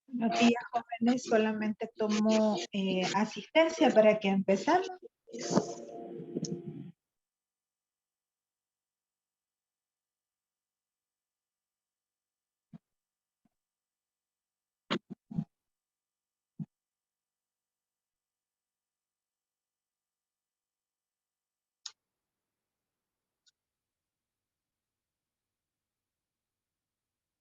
Buenos días, jóvenes. Solamente tomo asistencia para que empezamos.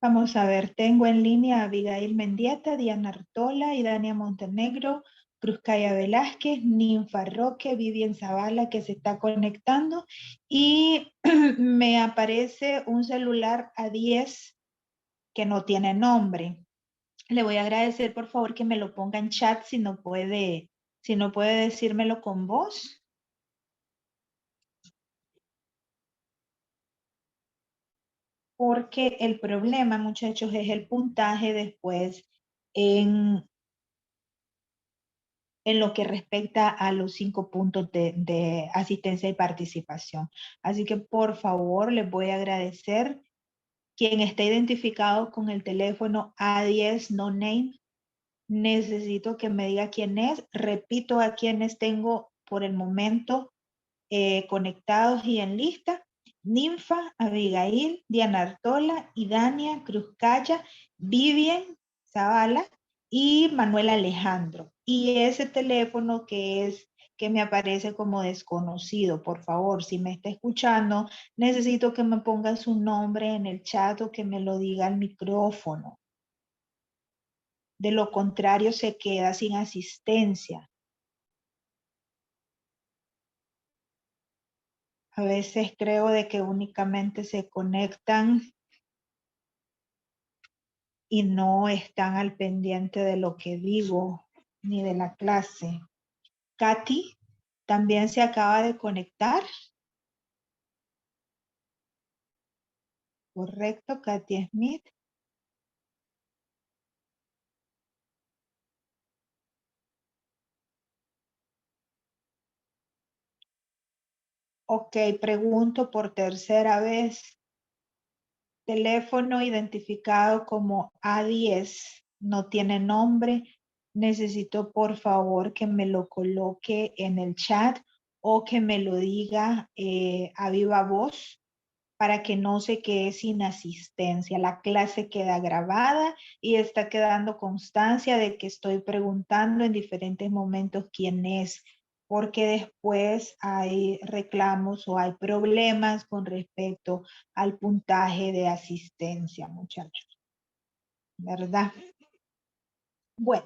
Vamos a ver, tengo en línea a Abigail Mendieta, Diana Artola, Idania Montenegro, Cruzcaya Velázquez, Ninfa Roque, Vivian Zavala que se está conectando y me aparece un celular A10 que no tiene nombre. Le voy a agradecer por favor que me lo ponga en chat si no puede decírmelo con voz. Porque el problema, muchachos, es el puntaje después en lo que respecta a los 5 puntos de asistencia y participación. Así que por favor les voy a agradecer. Quien esté identificado con el teléfono A10 no name, necesito que me diga quién es. Repito a quienes tengo por el momento conectados y en lista. Ninfa, Abigail, Diana Artola, Idania, Cruzcaya, Vivian Zavala y Manuel Alejandro. Y ese teléfono que me aparece como desconocido, por favor, si me está escuchando, necesito que me ponga su nombre en el chat o que me lo diga al micrófono. De lo contrario, se queda sin asistencia. A veces creo de que únicamente se conectan y no están al pendiente de lo que digo ni de la clase. Katy también se acaba de conectar. Correcto, Katy Smith. Ok, pregunto por tercera vez. Teléfono identificado como A10, no tiene nombre. Necesito por favor que me lo coloque en el chat o que me lo diga a viva voz para que no se quede sin asistencia. La clase queda grabada y está quedando constancia de que estoy preguntando en diferentes momentos quién es, porque después hay reclamos o hay problemas con respecto al puntaje de asistencia, muchachos. ¿Verdad? Bueno,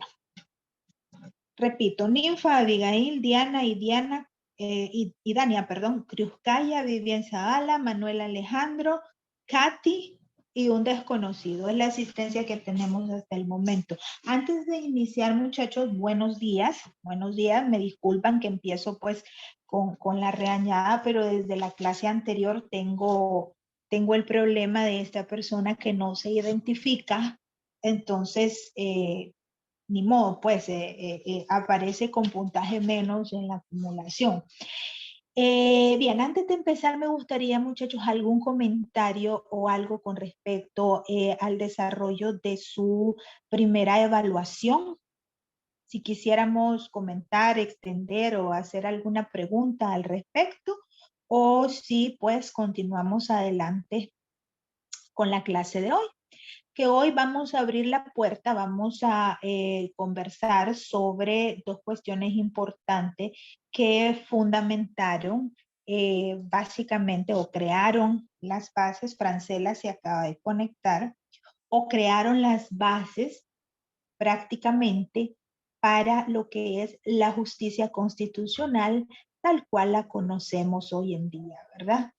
repito, Ninfa, Abigail, Diana y Dania, perdón, Cruzcaya, Vivian Zavala, Manuel Alejandro, Katy y un desconocido. Es la asistencia que tenemos hasta el momento. Antes de iniciar, muchachos, buenos días. Buenos días, me disculpan que empiezo pues con la regañada, pero desde la clase anterior tengo el problema de esta persona que no se identifica. Entonces, ni modo, pues aparece con puntaje menos en la acumulación. Bien, antes de empezar me gustaría, muchachos, algún comentario o algo con respecto al desarrollo de su primera evaluación. Si quisiéramos comentar, extender o hacer alguna pregunta al respecto, o si pues continuamos adelante con la clase de hoy. Que hoy vamos a abrir la puerta, vamos a conversar sobre dos cuestiones importantes que fundamentaron básicamente o crearon las bases. Francela se acaba de conectar, o crearon las bases prácticamente para lo que es la justicia constitucional tal cual la conocemos hoy en día, ¿verdad?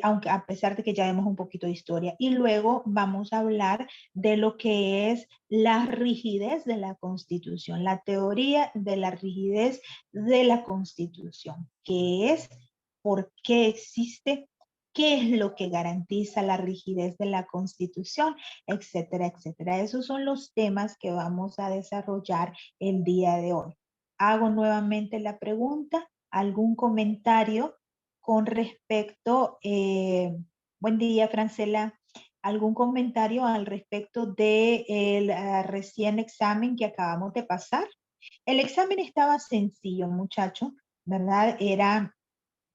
Aunque a pesar de que ya vemos un poquito de historia. Y luego vamos a hablar de lo que es la rigidez de la Constitución, la teoría de la rigidez de la Constitución, que es por qué existe, qué es lo que garantiza la rigidez de la Constitución, etcétera, etcétera. Esos son los temas que vamos a desarrollar el día de hoy. Hago nuevamente la pregunta, ¿algún comentario con respecto, buen día Francela, ¿Algún comentario al respecto del recién examen que acabamos de pasar? El examen estaba sencillo, muchachos, ¿verdad? Era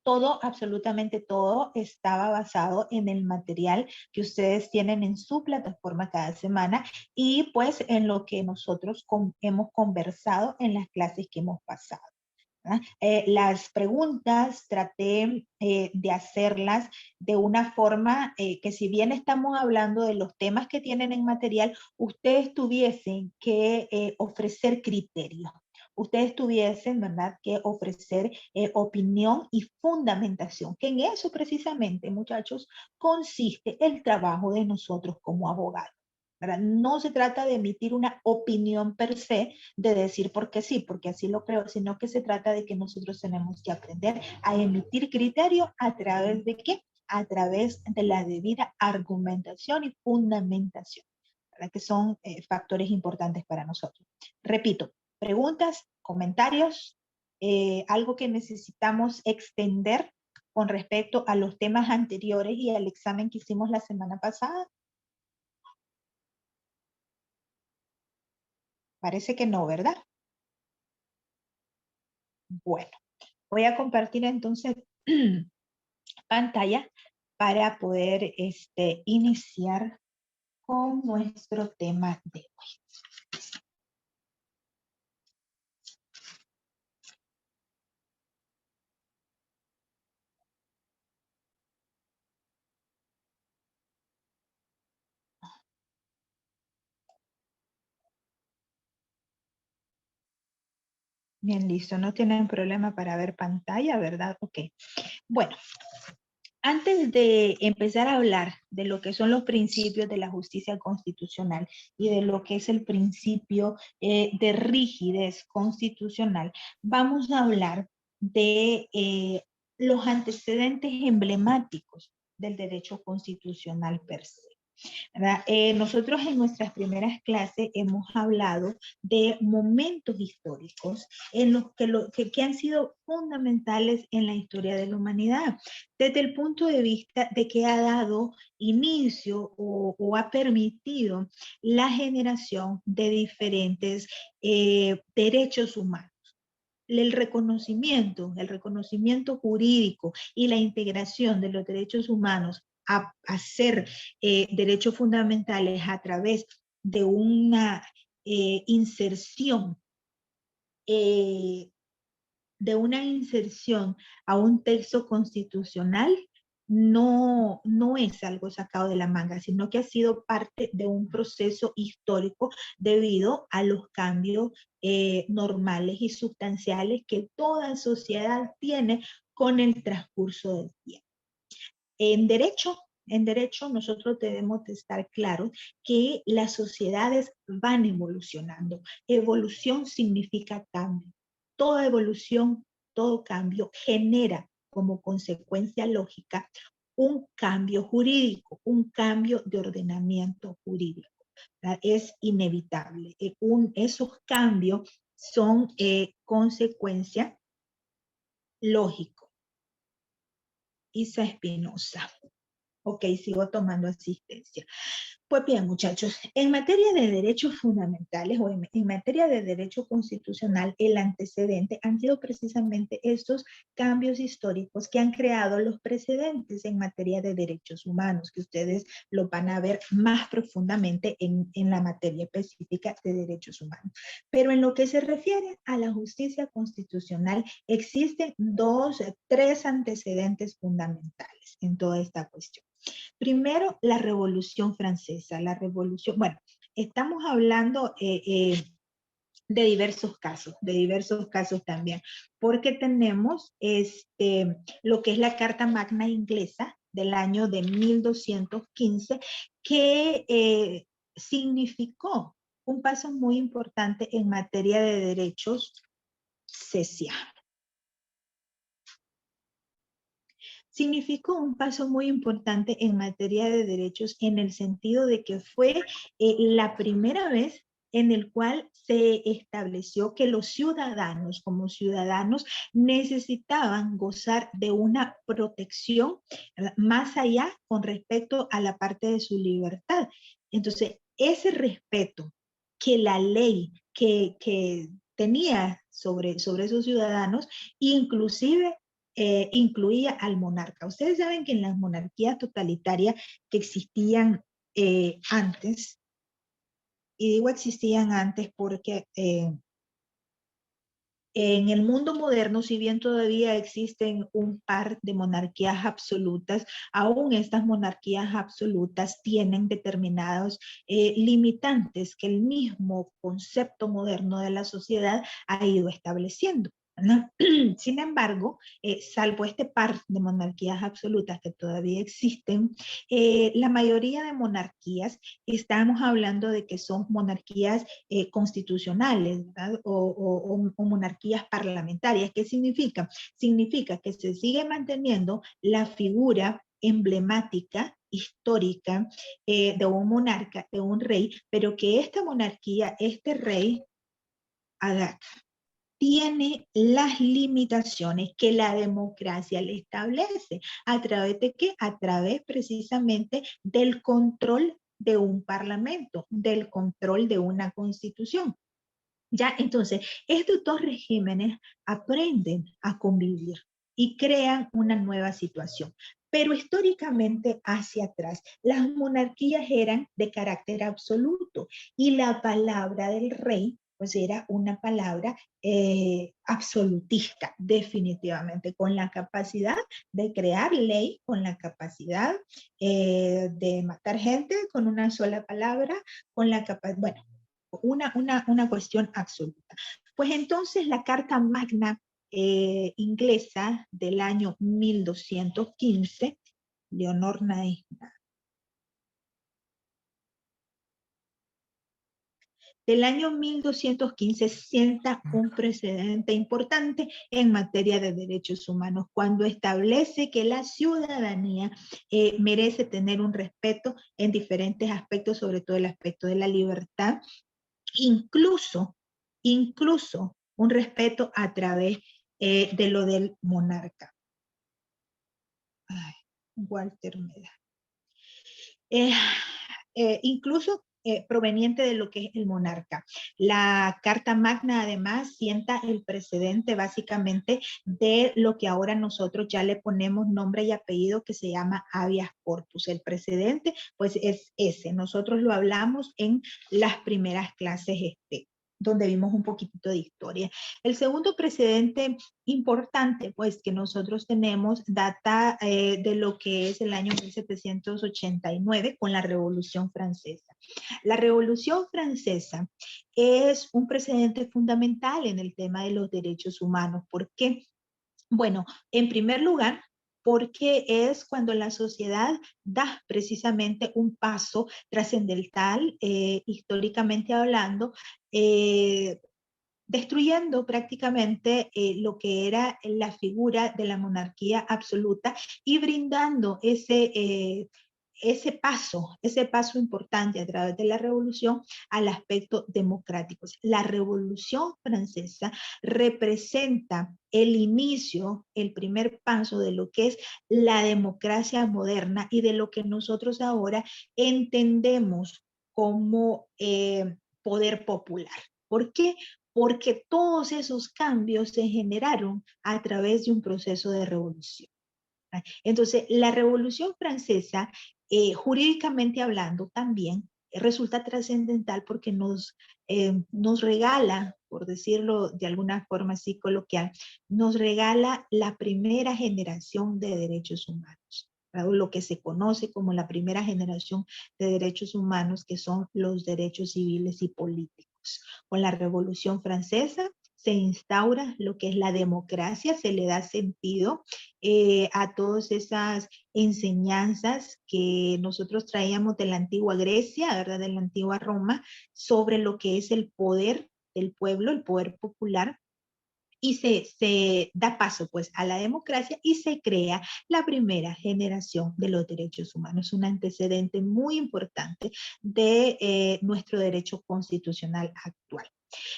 todo, absolutamente todo, estaba basado en el material que ustedes tienen en su plataforma cada semana y pues en lo que nosotros hemos conversado en las clases que hemos pasado. Las preguntas traté de hacerlas de una forma que si bien estamos hablando de los temas que tienen en material, ustedes tuviesen que ofrecer criterios. Ustedes tuviesen, ¿verdad?, que ofrecer opinión y fundamentación, que en eso precisamente, muchachos, consiste el trabajo de nosotros como abogados. ¿Verdad? No se trata de emitir una opinión per se, de decir porque sí, porque así lo creo, sino que se trata de que nosotros tenemos que aprender a emitir criterios a través de qué? A través de la debida argumentación y fundamentación, ¿verdad? Que son factores importantes para nosotros. Repito, preguntas, comentarios, algo que necesitamos extender con respecto a los temas anteriores y al examen que hicimos la semana pasada. Parece que no, ¿verdad? Bueno, voy a compartir entonces pantalla para poder iniciar con nuestro tema de hoy. Bien, listo, no tienen problema para ver pantalla, ¿verdad? Ok. Bueno, antes de empezar a hablar de lo que son los principios de la justicia constitucional y de lo que es el principio de rigidez constitucional, vamos a hablar de los antecedentes emblemáticos del derecho constitucional per se. Nosotros en nuestras primeras clases hemos hablado de momentos históricos en los que han sido fundamentales en la historia de la humanidad, desde el punto de vista de que ha dado inicio o ha permitido la generación de diferentes derechos humanos. El reconocimiento jurídico y la integración de los derechos humanos a ser derechos fundamentales a través de una inserción eh, a un texto constitucional no es algo sacado de la manga, sino que ha sido parte de un proceso histórico debido a los cambios normales y sustanciales que toda sociedad tiene con el transcurso del tiempo. En derecho nosotros debemos de estar claros que las sociedades van evolucionando. Evolución significa cambio. Toda evolución, todo cambio genera como consecuencia lógica un cambio jurídico, un cambio de ordenamiento jurídico. ¿Verdad? Es inevitable. Esos cambios son consecuencia lógico. Isa Espinosa. Ok, sigo tomando asistencia. Pues bien, muchachos, en materia de derechos fundamentales o en materia de derecho constitucional, el antecedente han sido precisamente estos cambios históricos que han creado los precedentes en materia de derechos humanos, que ustedes lo van a ver más profundamente en la materia específica de derechos humanos. Pero en lo que se refiere a la justicia constitucional, existen tres antecedentes fundamentales en toda esta cuestión. Primero, la Revolución Francesa. Bueno, estamos hablando de diversos casos también, porque tenemos lo que es la Carta Magna inglesa del año de 1215, que significó un paso muy importante en materia de derechos cesianos. Significó un paso muy importante en materia de derechos en el sentido de que fue la primera vez en el cual se estableció que los ciudadanos, como ciudadanos, necesitaban gozar de una protección más allá con respecto a la parte de su libertad. Entonces, ese respeto que la ley que tenía sobre esos ciudadanos, inclusive incluía al monarca. Ustedes saben que en las monarquías totalitarias que existían antes, y digo existían antes porque en el mundo moderno, si bien todavía existen un par de monarquías absolutas, aún estas monarquías absolutas tienen determinados limitantes que el mismo concepto moderno de la sociedad ha ido estableciendo, ¿no? Sin embargo, salvo este par de monarquías absolutas que todavía existen, la mayoría de monarquías, estamos hablando de que son monarquías constitucionales, ¿verdad? O monarquías parlamentarias. ¿Qué significa? Significa que se sigue manteniendo la figura emblemática, histórica, de un monarca, de un rey, pero que esta monarquía, este rey, haga, tiene las limitaciones que la democracia le establece. ¿A través de qué? A través precisamente del control de un parlamento, del control de una constitución. Ya, entonces, estos dos regímenes aprenden a convivir y crean una nueva situación. Pero históricamente hacia atrás, las monarquías eran de carácter absoluto y la palabra del rey pues era una palabra absolutista, definitivamente, con la capacidad de crear ley, con la capacidad de matar gente con una sola palabra, con la capacidad, bueno, una cuestión absoluta. Pues entonces la Carta Magna inglesa del año 1215, Leonor Naesna, del año 1215 sienta un precedente importante en materia de derechos humanos cuando establece que la ciudadanía merece tener un respeto en diferentes aspectos, sobre todo el aspecto de la libertad, incluso, incluso un respeto a través de lo del monarca. Ay, Walter Meda. Incluso proveniente de lo que es el monarca. La Carta Magna además sienta el precedente básicamente de lo que ahora nosotros ya le ponemos nombre y apellido que se llama habeas corpus. El precedente pues es ese. Nosotros lo hablamos en las primeras clases donde vimos un poquitito de historia. El segundo precedente importante, pues, que nosotros tenemos data de lo que es el año 1789 con la Revolución Francesa. La Revolución Francesa es un precedente fundamental en el tema de los derechos humanos. ¿Por qué? Bueno, en primer lugar, porque es cuando la sociedad da precisamente un paso trascendental, históricamente hablando, destruyendo prácticamente lo que era la figura de la monarquía absoluta y brindando ese paso importante a través de la revolución al aspecto democrático. La Revolución Francesa representa el inicio, el primer paso de lo que es la democracia moderna y de lo que nosotros ahora entendemos como poder popular. ¿Por qué? Porque todos esos cambios se generaron a través de un proceso de revolución. Entonces, la Revolución Francesa, jurídicamente hablando, también resulta trascendental porque nos regala, por decirlo de alguna forma así coloquial, nos regala la primera generación de derechos humanos, ¿verdad? Lo que se conoce como la primera generación de derechos humanos, que son los derechos civiles y políticos. Con la Revolución Francesa se instaura lo que es la democracia, se le da sentido a todas esas enseñanzas que nosotros traíamos de la antigua Grecia, ¿verdad? De la antigua Roma, sobre lo que es el poder del pueblo, el poder popular, y se da paso pues a la democracia y se crea la primera generación de los derechos humanos, un antecedente muy importante de nuestro derecho constitucional actual.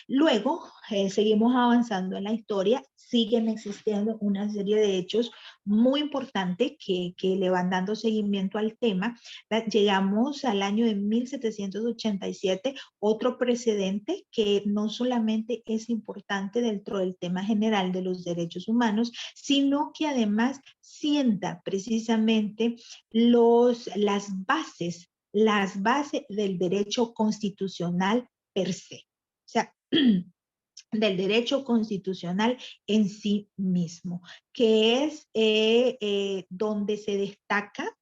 Luego, seguimos avanzando en la historia, siguen existiendo una serie de hechos muy importantes que le van dando seguimiento al tema. Llegamos al año de 1787, otro precedente que no solamente es importante dentro del tema general de los derechos humanos, sino que además sienta precisamente las bases del derecho constitucional per se. O sea, del derecho constitucional en sí mismo, que es donde se destaca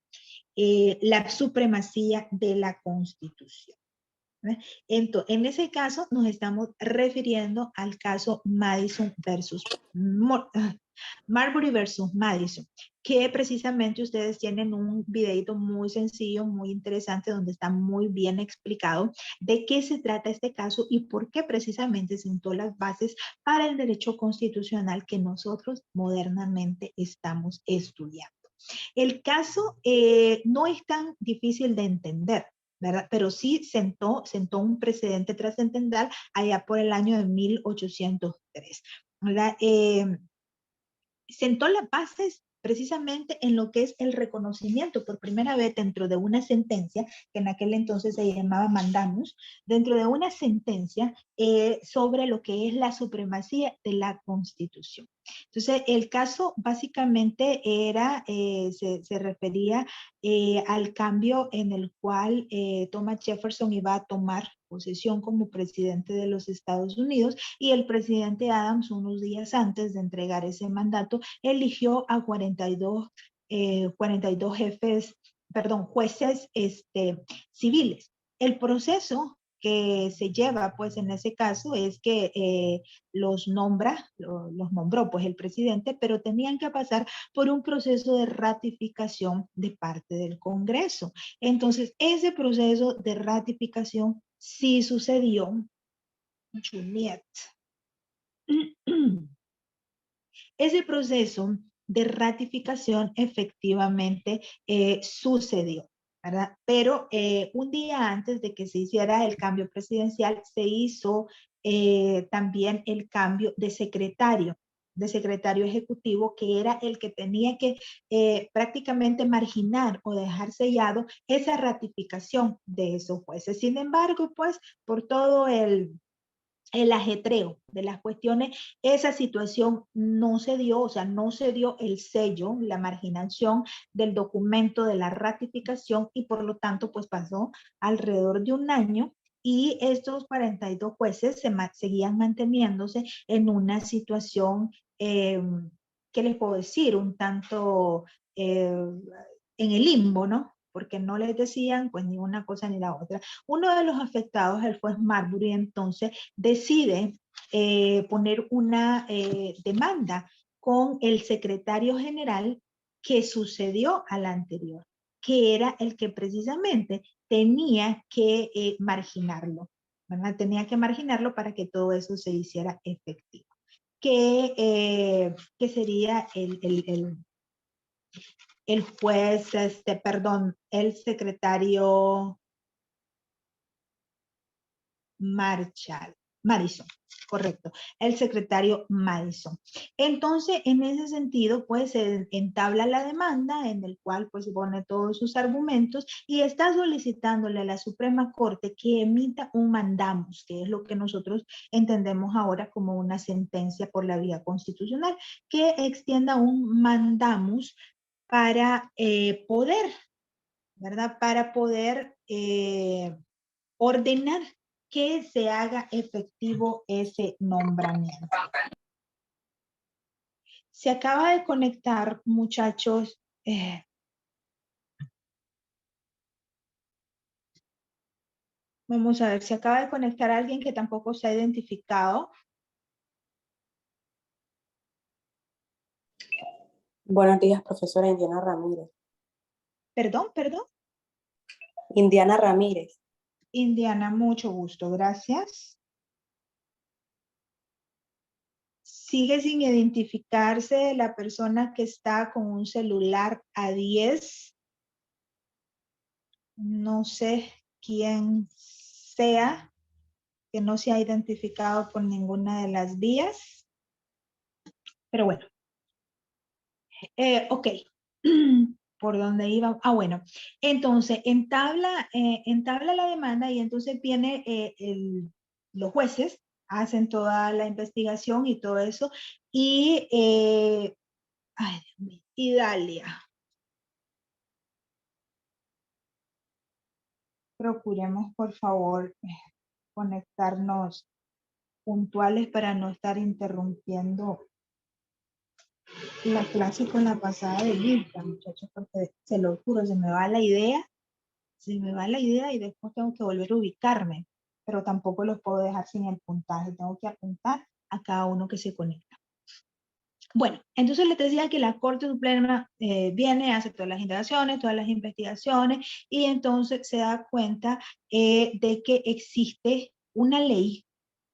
la supremacía de la Constitución. Entonces, en ese caso nos estamos refiriendo al caso Madison versus Marbury versus Madison, que precisamente ustedes tienen un videito muy sencillo, muy interesante, donde está muy bien explicado de qué se trata este caso y por qué precisamente sentó las bases para el derecho constitucional que nosotros modernamente estamos estudiando. El caso no es tan difícil de entender, ¿verdad? Pero sí sentó un precedente trascendental allá por el año de 1803, ¿verdad? Sentó las bases precisamente en lo que es el reconocimiento por primera vez dentro de una sentencia, que en aquel entonces se llamaba mandamus, dentro de una sentencia sobre lo que es la supremacía de la Constitución. Entonces, el caso básicamente se refería al cambio en el cual Thomas Jefferson iba a tomar posesión como presidente de los Estados Unidos y el presidente Adams, unos días antes de entregar ese mandato, eligió a 42 jueces civiles. El proceso que se lleva, pues en ese caso, es que los nombró pues el presidente, pero tenían que pasar por un proceso de ratificación de parte del Congreso. Entonces, ese proceso de ratificación sí sucedió, Juliet. Ese proceso de ratificación efectivamente sucedió, ¿verdad? Pero un día antes de que se hiciera el cambio presidencial, se hizo también el cambio de secretario ejecutivo, que era el que tenía que prácticamente marginar o dejar sellado esa ratificación de esos jueces. Sin embargo, pues por todo el ajetreo de las cuestiones, esa situación no se dio, o sea, no se dio el sello, la marginación del documento de la ratificación y por lo tanto, pues pasó alrededor de un año y estos 42 jueces seguían manteniéndose en una situación, ¿qué les puedo decir? Un tanto en el limbo, ¿no? Porque no les decían pues ni una cosa ni la otra. Uno de los afectados, el juez Marbury, entonces decide poner una demanda con el secretario general que sucedió al anterior, que era el que precisamente tenía que marginarlo, ¿verdad? Tenía que marginarlo para que todo eso se hiciera efectivo. Que sería el juez, el secretario Madison, correcto, el secretario Madison. Entonces, en ese sentido, pues se entabla la demanda en el cual pues se pone todos sus argumentos y está solicitándole a la Suprema Corte que emita un mandamus, que es lo que nosotros entendemos ahora como una sentencia por la vía constitucional, que extienda un mandamus para poder, ¿verdad? Para poder ordenar que se haga efectivo ese nombramiento. Se acaba de conectar, muchachos. Vamos a ver, se acaba de conectar alguien que tampoco se ha identificado. Buenos días, profesora Indiana Ramírez. Perdón. Indiana Ramírez. Indiana, mucho gusto, gracias. Sigue sin identificarse la persona que está con un celular A10. No sé quién sea, que no se ha identificado por ninguna de las vías. Pero bueno, ok. ¿Por dónde iba? Ah, bueno. Entonces, entabla la demanda y entonces viene los jueces, hacen toda la investigación y todo eso. Y, ay, Dios mío, Idalia. Procuremos, por favor, conectarnos puntuales para no estar interrumpiendo la clase con la pasada de lista, muchachos, porque se lo juro, se me va la idea y después tengo que volver a ubicarme, pero tampoco los puedo dejar sin el puntaje, tengo que apuntar a cada uno que se conecta. Bueno, entonces les decía que la Corte Suprema viene, hace todas las indagaciones, todas las investigaciones, y entonces se da cuenta de que existe una ley,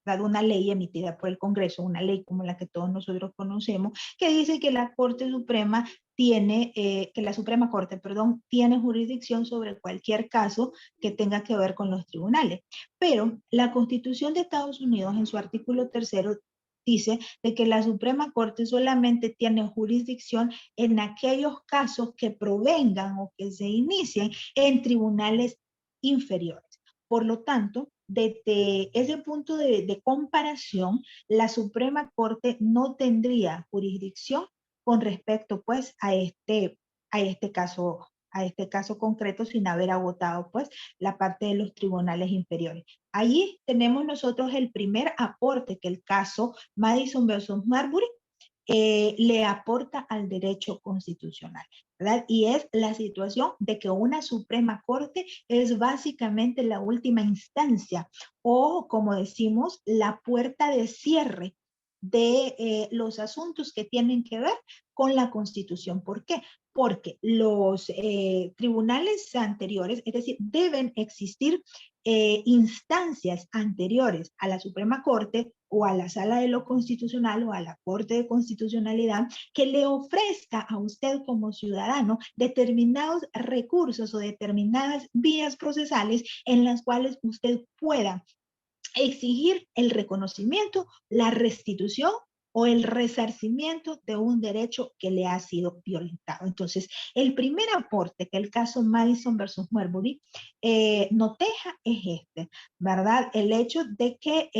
dado una ley emitida por el Congreso, una ley como la que todos nosotros conocemos, que dice que la Corte Suprema tiene, que la Suprema Corte, perdón, tiene jurisdicción sobre cualquier caso que tenga que ver con los tribunales. Pero la Constitución de Estados Unidos, en su artículo 3º, dice de que la Suprema Corte solamente tiene jurisdicción en aquellos casos que provengan o que se inicien en tribunales inferiores. Por lo tanto, desde ese punto de comparación, la Suprema Corte no tendría jurisdicción con respecto pues a este caso concreto sin haber agotado pues la parte de los tribunales inferiores. Allí tenemos nosotros el primer aporte que el caso Madison versus Marbury le aporta al derecho constitucional, ¿verdad? Y es la situación de que una Suprema Corte es básicamente la última instancia o, como decimos, la puerta de cierre de los asuntos que tienen que ver con la Constitución. ¿Por qué? Porque los tribunales anteriores, es decir, deben existir instancias anteriores a la Suprema Corte o a la Sala de lo Constitucional o a la Corte de Constitucionalidad que le ofrezca a usted como ciudadano determinados recursos o determinadas vías procesales en las cuales usted pueda exigir el reconocimiento, la restitución o el resarcimiento de un derecho que le ha sido violentado. Entonces, el primer aporte que el caso Madison versus Marbury nos deja es este, ¿verdad? El hecho de que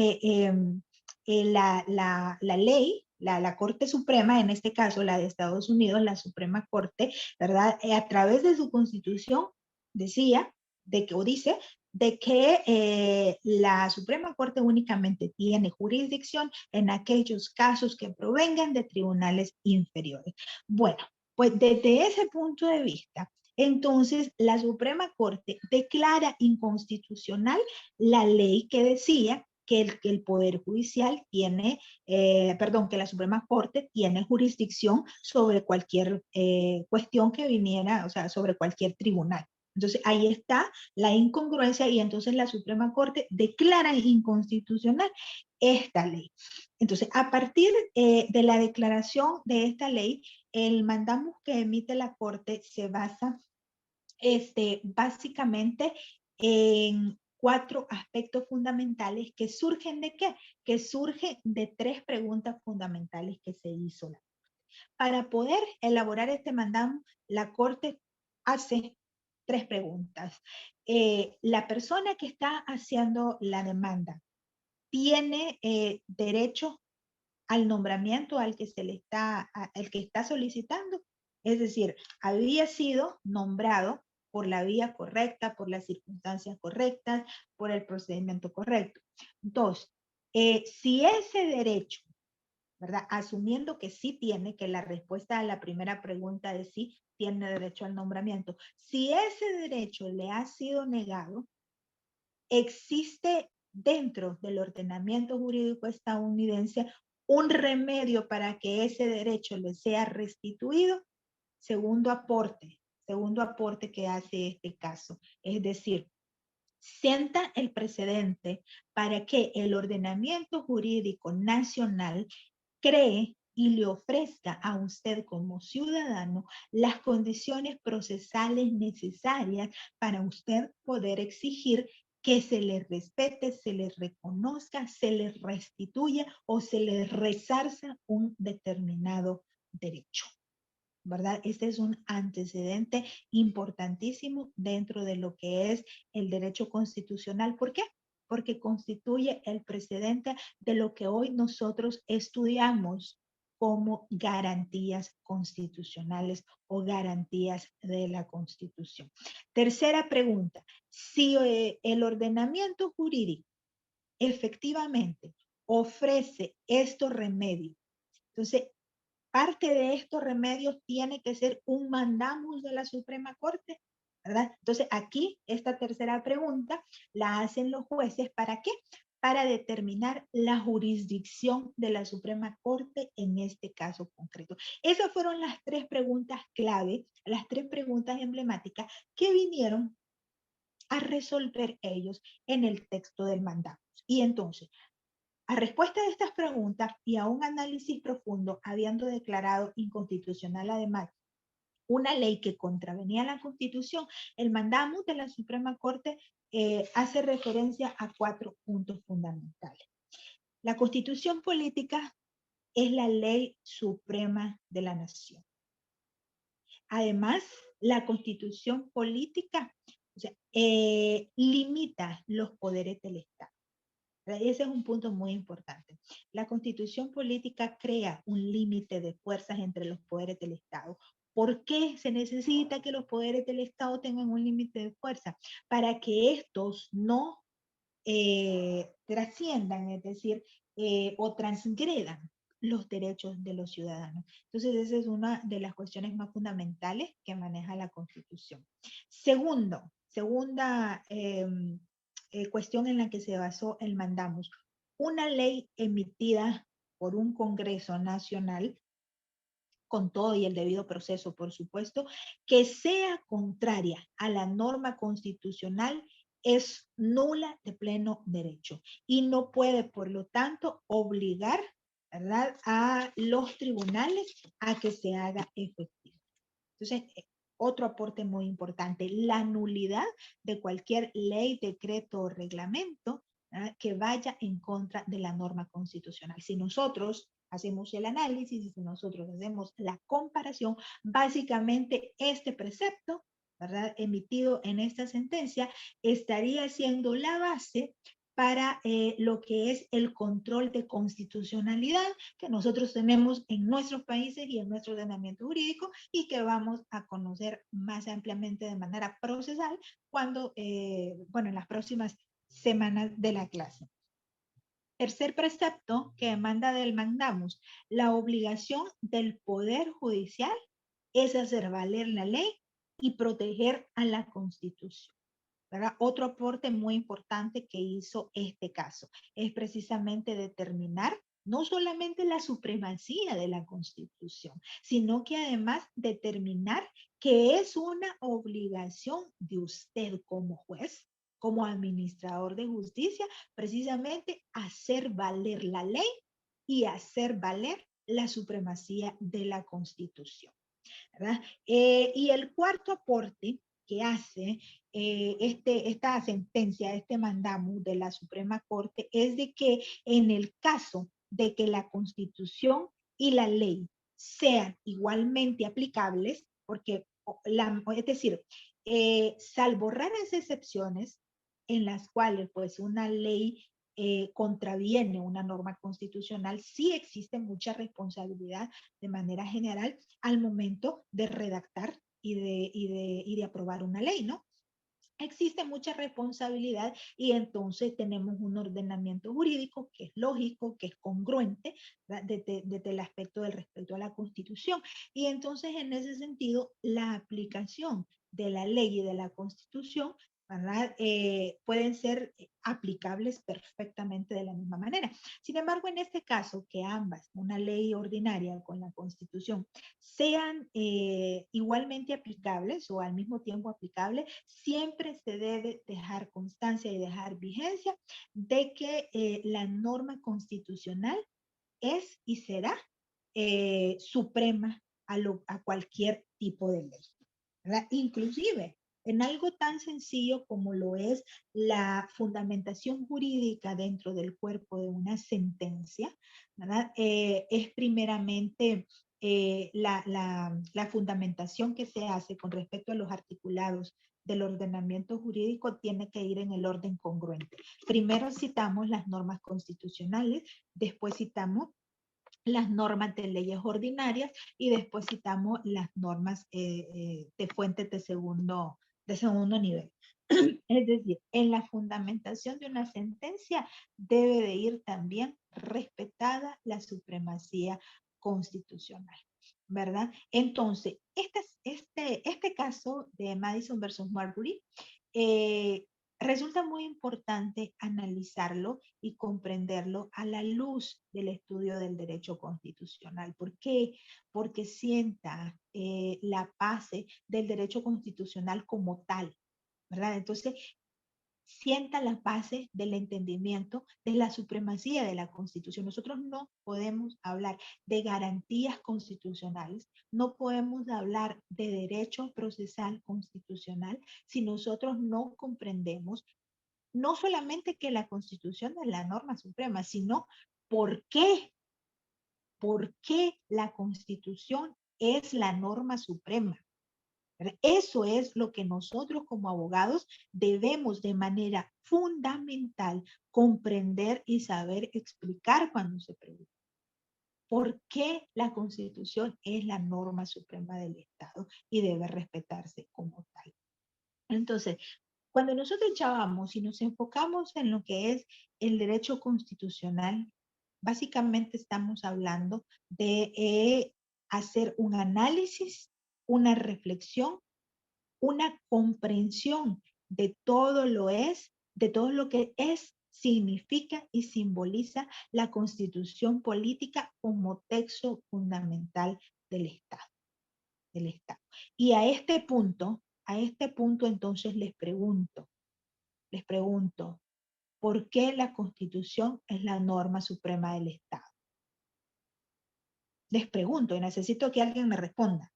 la ley, la Corte Suprema, en este caso la de Estados Unidos, la Suprema Corte, ¿verdad? A través de su constitución decía, de que, o dice, de que la Suprema Corte únicamente tiene jurisdicción en aquellos casos que provengan de tribunales inferiores. Bueno, pues desde ese punto de vista, entonces la Suprema Corte declara inconstitucional la ley que decía que el Poder Judicial tiene, perdón, que la Suprema Corte tiene jurisdicción sobre cualquier cuestión que viniera, o sea, sobre cualquier tribunal. Entonces ahí está la incongruencia y entonces la Suprema Corte declara inconstitucional esta ley. Entonces, a partir de la declaración de esta ley, el mandamos que emite la Corte se basa básicamente en 4 aspectos fundamentales que surgen de qué? Que surgen de 3 preguntas fundamentales que se hizo. Para poder elaborar este mandam, la Corte hace 3 preguntas. La persona que está haciendo la demanda tiene derecho al nombramiento al que se le está, al que está solicitando. Es decir, había sido nombrado por la vía correcta, por las circunstancias correctas, por el procedimiento correcto. 2, si ese derecho, ¿verdad? Asumiendo que sí tiene, que la respuesta a la primera pregunta de sí tiene derecho al nombramiento. Si ese derecho le ha sido negado, existe dentro del ordenamiento jurídico estadounidense un remedio para que ese derecho le sea restituido. Segundo aporte que hace este caso. Es decir, sienta el precedente para que el ordenamiento jurídico nacional cree y le ofrezca a usted como ciudadano las condiciones procesales necesarias para usted poder exigir que se le respete, se le reconozca, se le restituya o se le resarza un determinado derecho, ¿verdad? Este es un antecedente importantísimo dentro de lo que es el derecho constitucional. ¿Por qué? Porque constituye el precedente de lo que hoy nosotros estudiamos como garantías constitucionales o garantías de la Constitución. Tercera pregunta, si el ordenamiento jurídico efectivamente ofrece estos remedios, entonces parte de estos remedios tiene que ser un mandamus de la Suprema Corte, ¿verdad? Entonces aquí esta tercera pregunta la hacen los jueces, ¿para qué? Para determinar la jurisdicción de la Suprema Corte en este caso concreto. Esas fueron las tres preguntas clave, las tres preguntas emblemáticas que vinieron a resolver ellos en el texto del mandamus. Y entonces, a respuesta de estas preguntas y a un análisis profundo, habiendo declarado inconstitucional además una ley que contravenía la Constitución, el mandamus de la Suprema Corte hace referencia a 4 puntos fundamentales. La Constitución política es la ley suprema de la nación. Además, la Constitución política, o sea, limita los poderes del Estado. Ese es un punto muy importante. La Constitución política crea un límite de fuerzas entre los poderes del Estado. ¿Por qué se necesita que los poderes del Estado tengan un límite de fuerza? Para que estos no trasciendan, es decir, o transgredan los derechos de los ciudadanos. Entonces, esa es una de las cuestiones más fundamentales que maneja la Constitución. Segunda cuestión en la que se basó el mandamus, una ley emitida por un Congreso Nacional, con todo y el debido proceso, por supuesto, que sea contraria a la norma constitucional es nula de pleno derecho y no puede, por lo tanto, obligar, ¿verdad?, a los tribunales a que se haga efectivo. Entonces, otro aporte muy importante, la nulidad de cualquier ley, decreto o reglamento, ¿verdad?, que vaya en contra de la norma constitucional. Si nosotros hacemos el análisis y si nosotros hacemos la comparación, básicamente este precepto, ¿verdad?, emitido en esta sentencia, estaría siendo la base para lo que es el control de constitucionalidad que nosotros tenemos en nuestros países y en nuestro ordenamiento jurídico y que vamos a conocer más ampliamente de manera procesal cuando, bueno, en las próximas semanas de la clase. Tercer precepto que demanda del mandamus, la obligación del Poder Judicial es hacer valer la ley y proteger a la Constitución, ¿verdad? Otro aporte muy importante que hizo este caso es precisamente determinar no solamente la supremacía de la Constitución, sino que además determinar que es una obligación de usted como juez, como administrador de justicia, precisamente hacer valer la ley y hacer valer la supremacía de la Constitución, ¿verdad? Y el cuarto aporte que hace esta sentencia, este mandamus de la Suprema Corte, es de que en el caso de que la Constitución y la ley sean igualmente aplicables, porque es decir, salvo raras excepciones en las cuales pues una ley contraviene una norma constitucional, sí existe mucha responsabilidad de manera general al momento de redactar y de aprobar una ley, ¿no? Existe mucha responsabilidad y entonces tenemos un ordenamiento jurídico que es lógico, que es congruente desde el aspecto del respeto a la Constitución. Y entonces en ese sentido, la aplicación de la ley y de la Constitución, ¿verdad? Pueden ser aplicables perfectamente de la misma manera. Sin embargo, en este caso, que ambas, una ley ordinaria con la Constitución, sean igualmente aplicables o al mismo tiempo aplicables, siempre se debe dejar constancia y dejar vigencia de que la norma constitucional es y será suprema a cualquier tipo de ley, ¿verdad? Inclusive en algo tan sencillo como lo es la fundamentación jurídica dentro del cuerpo de una sentencia, ¿verdad? Es primeramente la fundamentación que se hace con respecto a los articulados del ordenamiento jurídico tiene que ir en el orden congruente. Primero citamos las normas constitucionales, después citamos las normas de leyes ordinarias y después citamos las normas de fuentes de segundo nivel. Es decir, en la fundamentación de una sentencia debe de ir también respetada la supremacía constitucional, ¿verdad? Entonces, este caso de Madison versus Marbury resulta muy importante analizarlo y comprenderlo a la luz del estudio del derecho constitucional. ¿Por qué? Porque sienta la base del derecho constitucional como tal, ¿verdad? Entonces, sienta las bases del entendimiento de la supremacía de la Constitución. Nosotros no podemos hablar de garantías constitucionales, no podemos hablar de derecho procesal constitucional si nosotros no comprendemos no solamente que la Constitución es la norma suprema, sino por qué la Constitución es la norma suprema. Eso es lo que nosotros como abogados debemos de manera fundamental comprender y saber explicar cuando se pregunta. ¿Por qué la Constitución es la norma suprema del Estado y debe respetarse como tal? Entonces, cuando nosotros ya vamos y nos enfocamos en lo que es el derecho constitucional, básicamente estamos hablando de hacer un análisis, una reflexión, una comprensión de todo lo que es, significa y simboliza la Constitución política como texto fundamental del Estado, del Estado. Y a este punto entonces les pregunto, ¿por qué la Constitución es la norma suprema del Estado? Les pregunto y necesito que alguien me responda.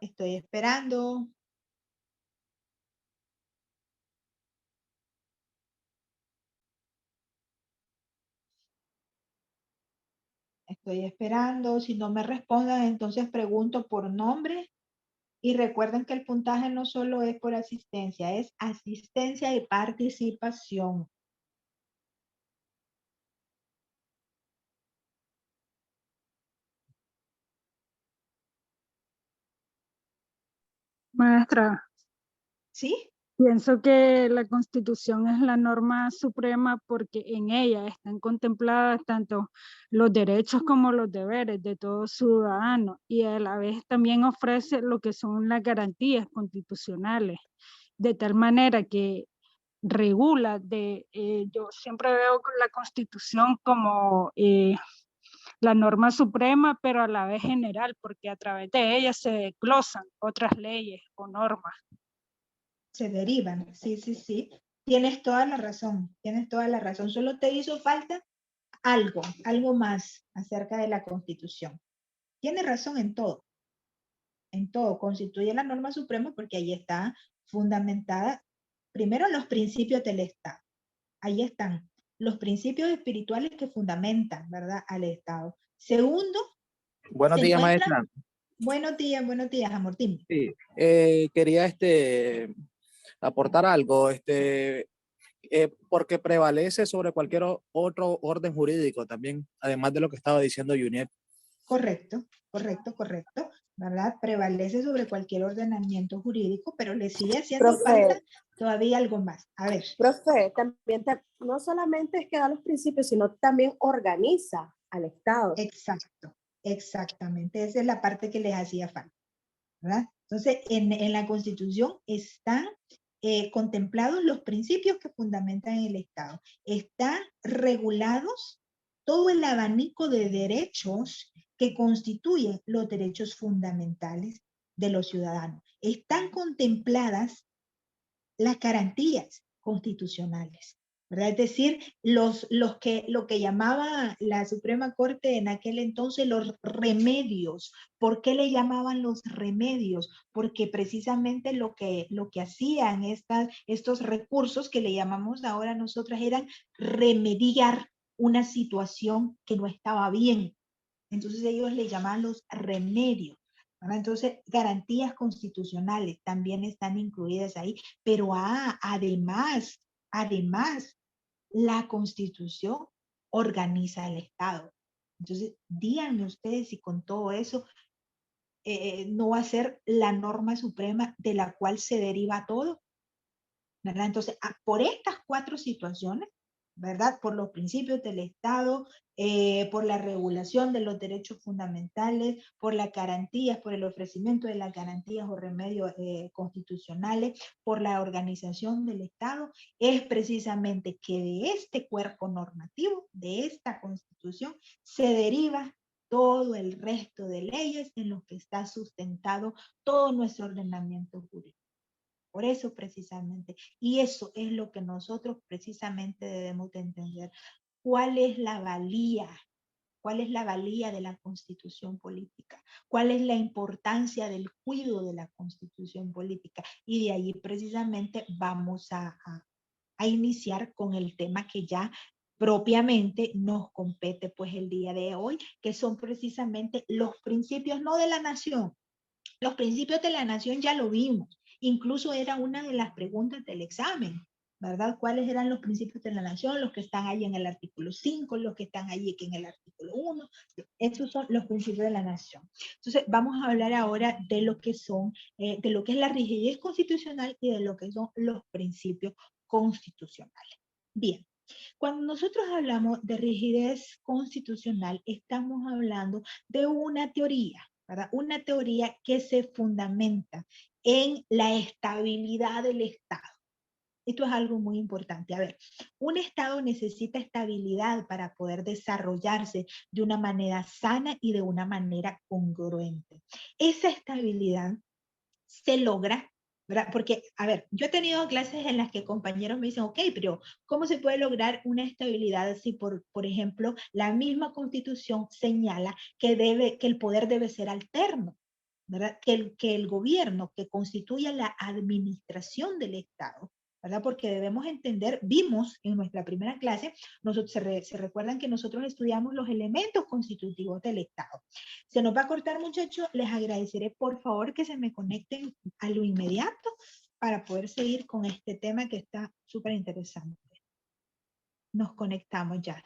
Estoy esperando. Estoy esperando. Si no me respondan, entonces pregunto por nombre. Y recuerden que el puntaje no solo es por asistencia, es asistencia y participación. Maestra, ¿Sí? pienso que la Constitución es la norma suprema porque en ella están contempladas tanto los derechos como los deberes de todo ciudadano y a la vez también ofrece lo que son las garantías constitucionales, de tal manera que regula yo siempre veo la Constitución como la norma suprema, pero a la vez general, porque a través de ella se desglosan otras leyes o normas. Se derivan. Sí, sí, sí. Tienes toda la razón. Tienes toda la razón. Solo te hizo falta algo más acerca de la Constitución. Tienes razón en todo. En todo. Constituye la norma suprema porque ahí está fundamentada, primero, los principios del Estado. Ahí están los principios espirituales que fundamentan, ¿verdad?, al Estado. Segundo, Buenos se días, encuentra... maestra. Buenos días, amor. Dime. Sí, quería aportar algo, porque prevalece sobre cualquier otro orden jurídico también, además de lo que estaba diciendo Juniet. Correcto, ¿verdad? Prevalece sobre cualquier ordenamiento jurídico, pero le sigue haciendo falta todavía algo más. A ver. Profe, también no solamente es que da los principios, sino también organiza al Estado. Exacto, exactamente. Esa es la parte que les hacía falta, ¿verdad? Entonces, en la Constitución están contemplados los principios que fundamentan el Estado. Están regulados todo el abanico de derechos que constituyen los derechos fundamentales de los ciudadanos. Están contempladas las garantías constitucionales, ¿verdad? Es decir, lo que llamaba la Suprema Corte en aquel entonces los remedios. ¿Por qué le llamaban los remedios? Porque precisamente lo que hacían estos recursos que le llamamos ahora nosotras eran remediar una situación que no estaba bien. Entonces ellos le llamaban los remedios. ¿Verdad? Entonces, garantías constitucionales también están incluidas ahí, pero además, la Constitución organiza el Estado. Entonces, díganme ustedes si con todo eso no va a ser la norma suprema de la cual se deriva todo, ¿verdad? Entonces, por estas 4 situaciones, ¿verdad? Por los principios del Estado, por la regulación de los derechos fundamentales, por las garantías, por el ofrecimiento de las garantías o remedios constitucionales, por la organización del Estado, es precisamente que de este cuerpo normativo, de esta Constitución, se deriva todo el resto de leyes en los que está sustentado todo nuestro ordenamiento jurídico. Por eso precisamente, y eso es lo que nosotros precisamente debemos de entender. ¿Cuál es la valía? ¿Cuál es la valía de la Constitución política? ¿Cuál es la importancia del cuidado de la Constitución política? Y de ahí precisamente vamos a iniciar con el tema que ya propiamente nos compete pues el día de hoy, que son precisamente los principios, no de la nación. Los principios de la nación ya lo vimos. Incluso era una de las preguntas del examen, ¿verdad? ¿Cuáles eran los principios de la nación? Los que están ahí en el artículo 5, los que están ahí en el artículo 1. Esos son los principios de la nación. Entonces, vamos a hablar ahora de lo que son, de lo que es la rigidez constitucional y de lo que son los principios constitucionales. Bien. Cuando nosotros hablamos de rigidez constitucional, estamos hablando de una teoría, ¿verdad? Una teoría que se fundamenta en la estabilidad del Estado. Esto es algo muy importante. A ver, un Estado necesita estabilidad para poder desarrollarse de una manera sana y de una manera congruente. Esa estabilidad se logra, ¿verdad? Porque, a ver, yo he tenido clases en las que compañeros me dicen, ok, pero ¿cómo se puede lograr una estabilidad si, por ejemplo, la misma Constitución señala que el poder debe ser alterno? ¿Verdad? Que el gobierno que constituya la administración del Estado, ¿verdad? Porque debemos entender, vimos en nuestra primera clase, nosotros, se recuerdan que nosotros estudiamos los elementos constitutivos del Estado. Se nos va a cortar, muchachos, les agradeceré por favor que se me conecten a lo inmediato para poder seguir con este tema que está súper interesante. Nos conectamos ya.